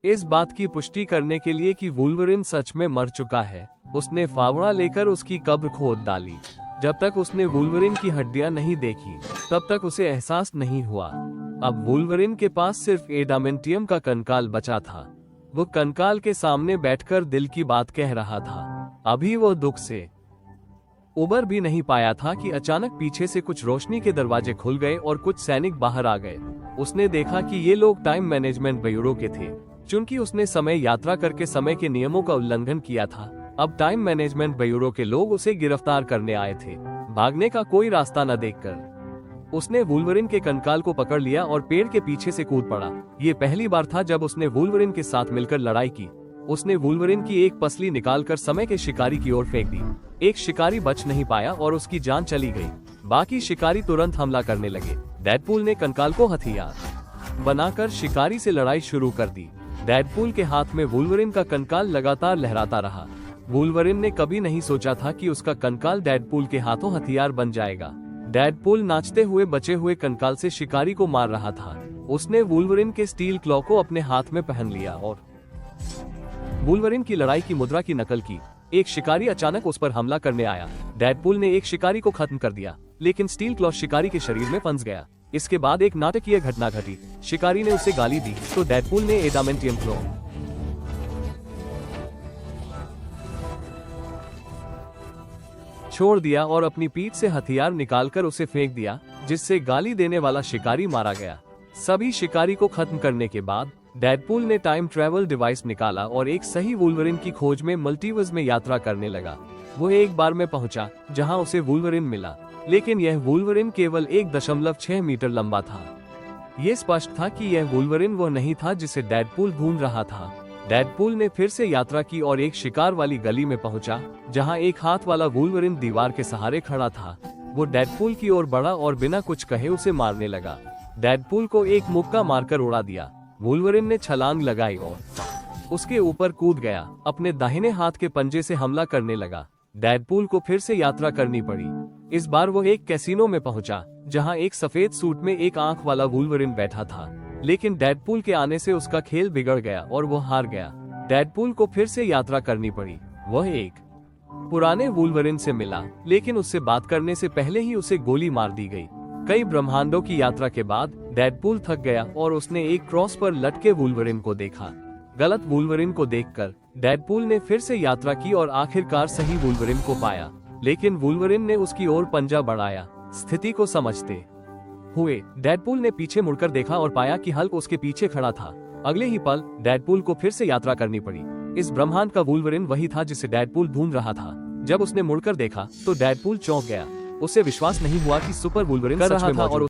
इस बात की पुष्टि करने के लिए कि वुल्वरिन सच में मर चुका है, उसने फावड़ा लेकर उसकी कब्र खोद डाली। जब तक उसने वुल्वरिन की हड्डियां नहीं देखी, तब तक उसे एहसास नहीं हुआ। अब वुल्वरिन के पास सिर्फ एडामेंटियम का कंकाल बचा था। वो कंकाल के सामने बैठकर दिल की बात कह रहा था। अभी वो दुख से उबर भी नहीं पाया था कि अचानक पीछे से कुछ रोशनी के दरवाजे खुल गए और कुछ सैनिक बाहर आ गए। उसने देखा कि ये लोग टाइम मैनेजमेंट ब्यूरो के थे। चूंकि उसने समय यात्रा करके समय के नियमों का उल्लंघन किया था, अब टाइम मैनेजमेंट ब्यूरो के लोग उसे गिरफ्तार करने आए थे। भागने का कोई रास्ता न देखकर उसने वुल्वरिन के कंकाल को पकड़ लिया और पेड़ के पीछे से कूद पड़ा। ये पहली बार था जब उसने वुल्वरिन के साथ मिलकर लड़ाई की। उसने वुल्वरिन की एक पसली निकालकर समय के शिकारी की ओर फेंक दी। एक शिकारी बच नहीं पाया और उसकी जान चली गई। बाकी शिकारी तुरंत हमला करने लगे। डेडपूल ने कंकाल को हथियार बनाकर शिकारी से लड़ाई शुरू कर दी। डेडपूल के हाथ में वुल्वरिन का कंकाल लगातार लहराता रहा। वुल्वरिन ने कभी नहीं सोचा था कि उसका कंकाल डेडपूल के हाथों हथियार बन जाएगा। डेडपूल नाचते हुए बचे हुए कंकाल से शिकारी को मार रहा था। उसने वुल्वरिन के स्टील क्लॉ को अपने हाथ में पहन लिया और वुल्वरिन की लड़ाई की मुद्रा की नकल की। एक शिकारी अचानक उस पर हमला करने आया। डेडपूल ने एक शिकारी को खत्म कर दिया, लेकिन स्टील क्लॉ शिकारी के शरीर में फंस गया। इसके बाद एक नाटकीय घटना घटी। शिकारी ने उसे गाली दी तो डेडपूल ने एडामेंटियम क्लॉ छोड़ दिया और अपनी पीठ से हथियार निकालकर उसे फेंक दिया, जिससे गाली देने वाला शिकारी मारा गया। सभी शिकारी को खत्म करने के बाद डेडपूल ने टाइम ट्रैवल डिवाइस निकाला और एक सही वुल्वरिन की खोज में मल्टीवर्स में यात्रा करने लगा। वो एक बार में पहुंचा जहां उसे वुल्वरिन मिला, लेकिन यह वुल्वरिन केवल 1.6 मीटर लंबा था। ये स्पष्ट था कि यह वुल्वरिन वो नहीं था जिसे डेडपूल ढूंढ रहा था। डेडपूल ने फिर से यात्रा की और एक शिकार वाली गली में पहुंचा, जहां एक हाथ वाला वुल्वरिन दीवार के सहारे खड़ा था। वो डेडपूल की ओर बढ़ा और बिना कुछ कहे उसे मारने लगा। डेडपूल को एक मुक्का मारकर उड़ा दिया। वुल्वरिन ने छलांग लगाई और उसके ऊपर कूद गया। अपने दाहिने हाथ के पंजे से हमला करने लगा। डेडपूल को फिर से यात्रा करनी पड़ी। इस बार वो एक कैसीनो में पहुंचा, जहां एक सफेद सूट में एक आंख वाला वुल्वरिन बैठा था। लेकिन डेडपूल के आने से उसका खेल बिगड़ गया और वो हार गया। डेडपूल को फिर से यात्रा करनी पड़ी। वह एक पुराने वुल्वरिन से मिला, लेकिन उससे बात करने से पहले ही उसे गोली मार दी गई। कई ब्रह्मांडों की यात्रा के बाद डेडपूल थक गया और उसने एक क्रॉस पर लटके वुल्वरिन को देखा। गलत वुल्वरिन को देखकर डेडपूल ने फिर से यात्रा की और आखिरकार सही वुल्वरिन को पाया। लेकिन वुल्वरिन ने उसकी ओर पंजा बढ़ाया। स्थिति को समझते हुए डेडपूल ने पीछे मुड़कर देखा और पाया कि हल्क उसके पीछे खड़ा था। अगले ही पल डेडपूल को फिर से यात्रा करनी पड़ी। इस ब्रह्मांड का वुल्वरिन वही था जिसे डेडपूल ढूंढ रहा था। जब उसने मुड़कर देखा तो डेडपूल चौंक गया। उसे विश्वास नहीं हुआ कि सुपर वुल्वरिन सच में मौजूद था और